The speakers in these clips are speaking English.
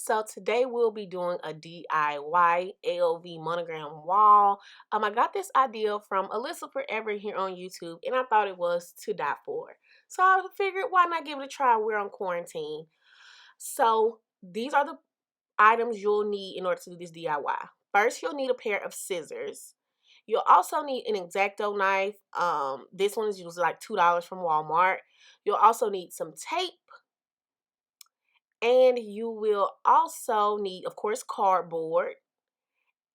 So today we'll be doing a DIY AOV monogram wall. I got this idea from Alyssa Forever here on YouTube, and I thought it was to die for. So I figured, why not give it a try? We're on quarantine. So these are the items you'll need in order to do this DIY. First, you'll need a pair of scissors. You'll also need an X-Acto knife. This one is usually like $2 from Walmart. You'll also need some tape. And you will also need, of course, cardboard.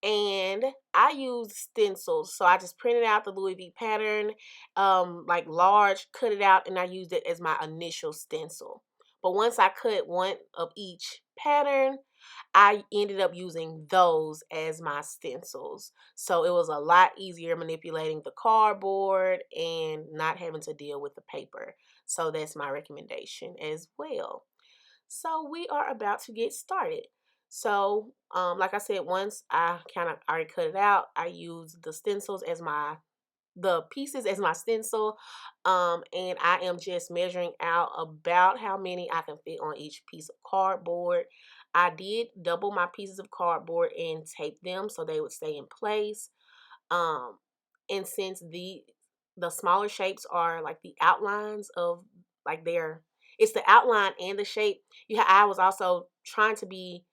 And I use stencils. So I just printed out the Louis V pattern, like large, cut it out, and I used it as my initial stencil. But once I cut one of each pattern, I ended up using those as my stencils. So it was a lot easier manipulating the cardboard and not having to deal with the paper. So that's my recommendation as well. So we are about to get started. So like I said, once I kind of already cut it out, I use the stencils as the pieces as my stencil, and I am just measuring out about how many I can fit on each piece of cardboard. I did double my pieces of cardboard and tape them so they would stay in place. And since the smaller shapes are like the outlines of like it's the outline and the shape. I was also trying to be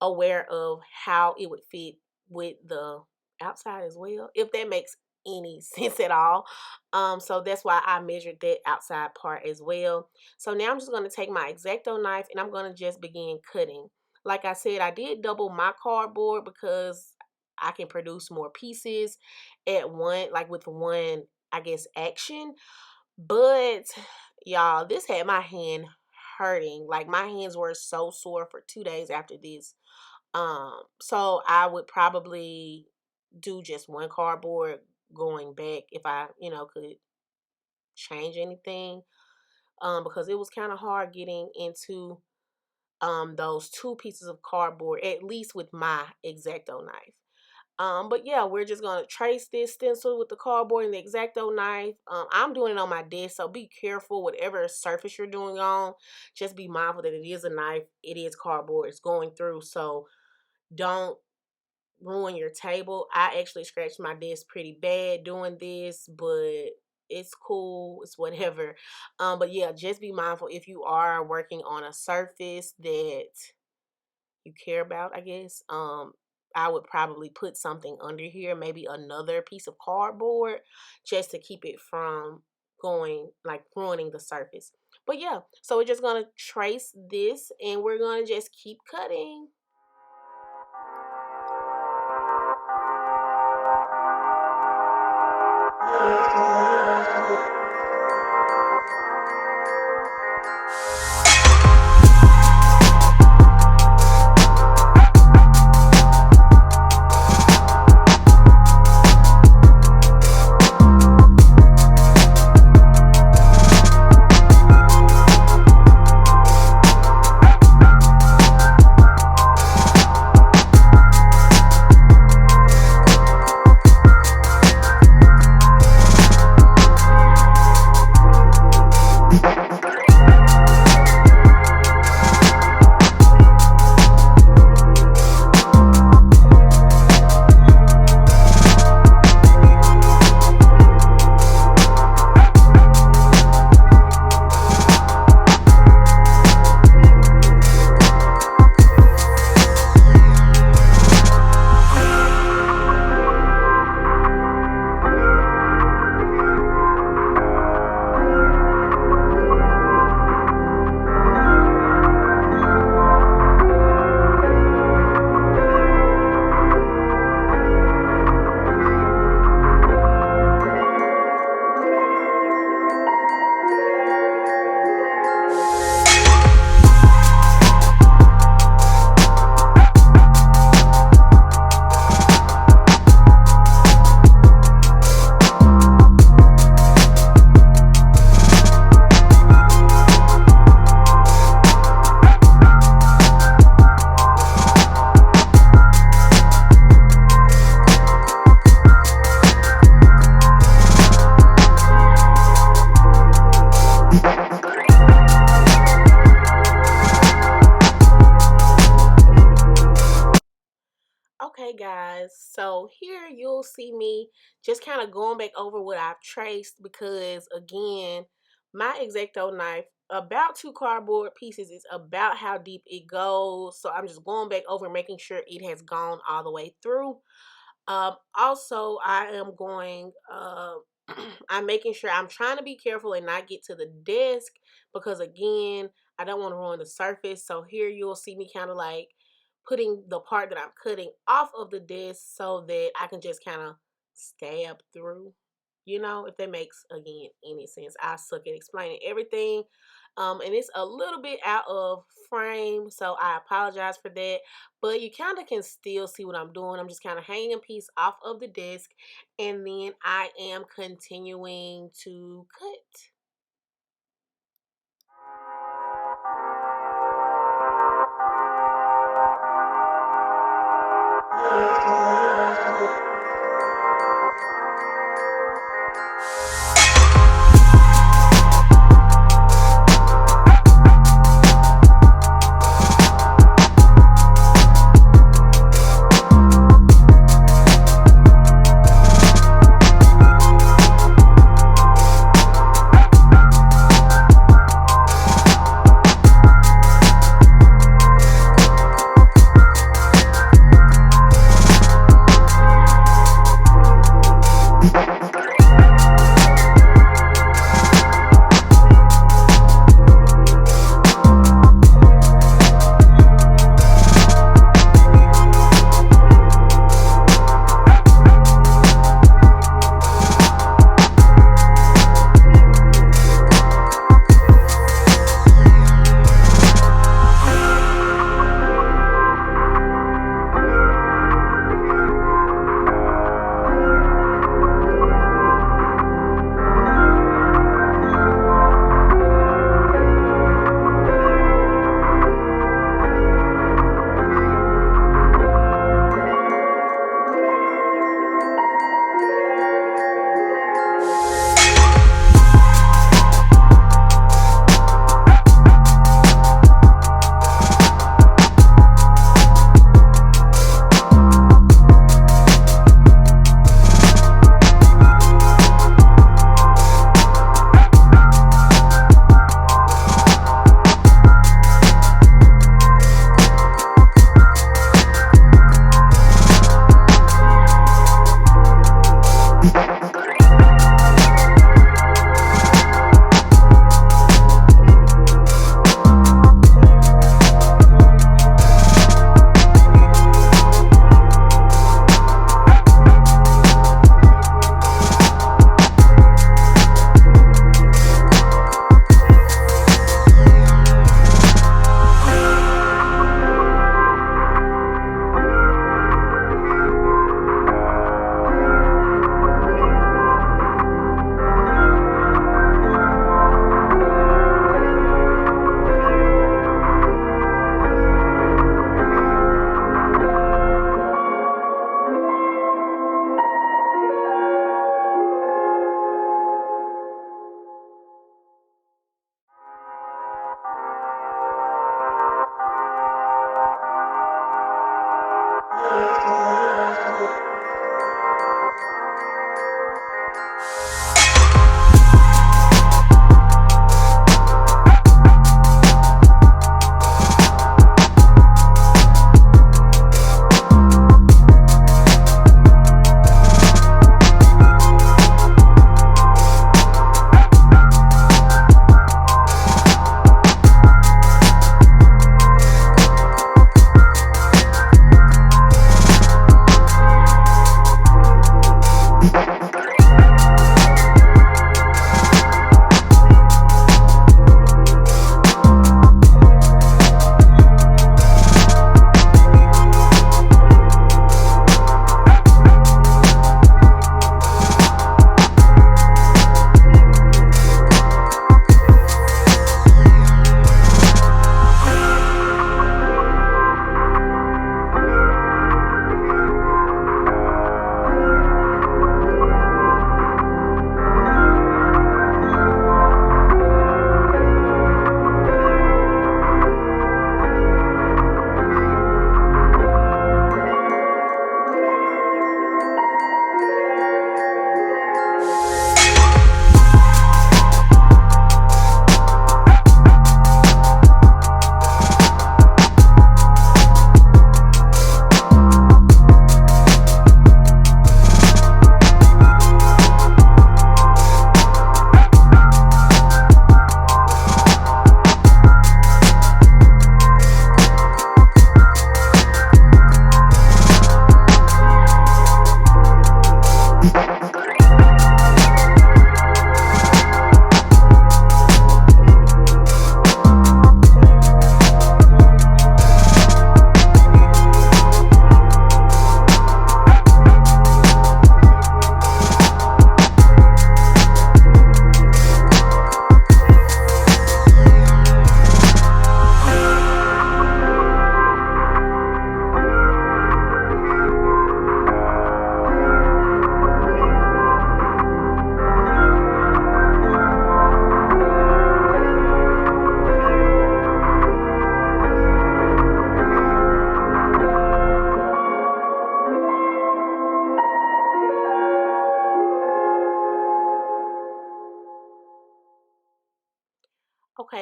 aware of how it would fit with the outside as well, if that makes any sense at all. So that's why I measured that outside part as well. So now I'm just going to take my X-Acto knife and I'm going to just begin cutting. Like I said, I did double my cardboard because I can produce more pieces at one, like with one, I guess, action. But y'all, this had my hand hurting. Like my hands were so sore for 2 days after this. So I would probably do just one cardboard going back if I, could change anything. Because it was kind of hard getting into those 2 pieces of cardboard, at least with my X-Acto knife. But yeah, we're just going to trace this stencil with the cardboard and the X-Acto knife. I'm doing it on my desk, so be careful whatever surface you're doing on. Just be mindful that it is a knife, it is cardboard, it's going through, so don't ruin your table. I actually scratched my desk pretty bad doing this, but it's cool, it's whatever. But yeah, just be mindful if you are working on a surface that you care about, I guess. I would probably put something under here, maybe another piece of cardboard, just to keep it from going, like, ruining the surface. But yeah, so we're just going to trace this and we're going to just keep cutting. Okay, guys, so here you'll see me just kind of going back over what I've traced because, again, my X-Acto knife, about two cardboard pieces, is about how deep it goes. So I'm just going back over, making sure it has gone all the way through. Also, I am going, I'm making sure I'm trying to be careful and not get to the desk because, again, I don't want to ruin the surface. So here you'll see me kind of like putting the part that I'm cutting off of the desk so that I can just kind of stab through, if that makes, again, any sense. I suck at explaining everything. And it's a little bit out of frame, so I apologize for that. But you kind of can still see what I'm doing. I'm just kind of hanging a piece off of the desk, and then I am continuing to cut.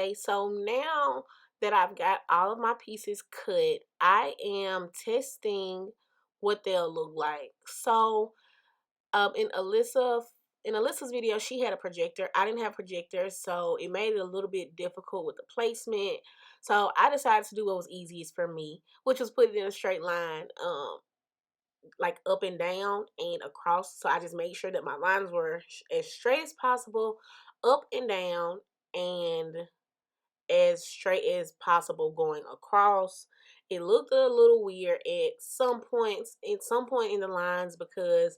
Okay, so now that I've got all of my pieces cut, I am testing what they'll look like. So in Alyssa's video, she had a projector. I didn't have a projector, so it made it a little bit difficult with the placement. So I decided to do what was easiest for me, which was put it in a straight line, like up and down and across. So I just made sure that my lines were as straight as possible, up and down, and as straight as possible going across. It looked a little weird at some point in the lines, because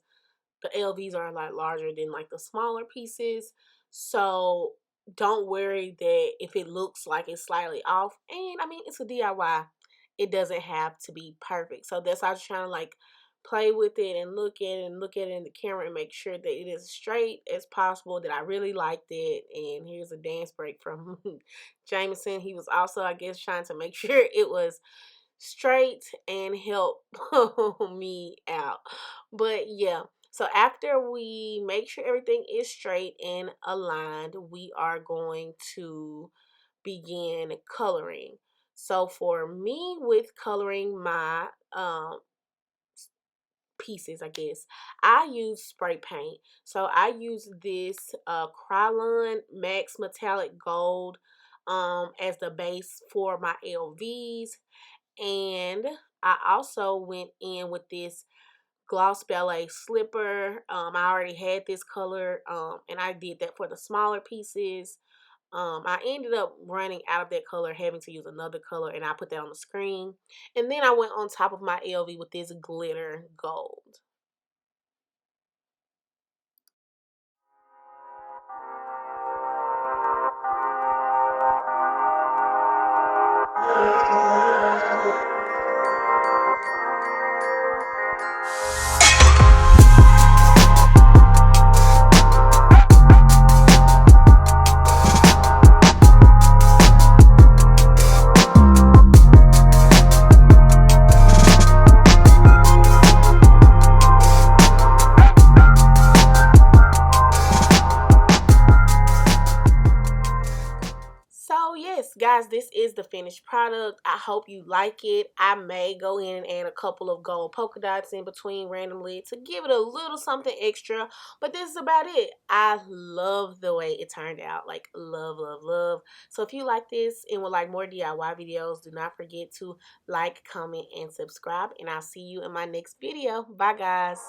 the LVs are a lot larger than like the smaller pieces. So don't worry that if it looks like it's slightly off. And I mean, it's a DIY. It doesn't have to be perfect. So that's why I was trying to like play with it and look at it in the camera and make sure that it is as straight as possible, that I really liked it. And here's a dance break from Jameson. He was also, I guess, trying to make sure it was straight and help me out. But yeah, so after we make sure everything is straight and aligned, we are going to begin coloring. So for me, with coloring my pieces, I guess, I use spray paint. So I use this Krylon Max Metallic Gold as the base for my LVs. And I also went in with this gloss ballet slipper. I already had this color, and I did that for the smaller pieces. I ended up running out of that color, having to use another color, and I put that on the screen. And then I went on top of my LV with this glitter gold. So yes, guys, this is the finished product. I hope you like it. I may go in and add a couple of gold polka dots in between randomly to give it a little something extra. But this is about it. I love the way it turned out. Like, love, love, love. So if you like this and would like more DIY videos, do not forget to like, comment, and subscribe. And I'll see you in my next video. Bye, guys.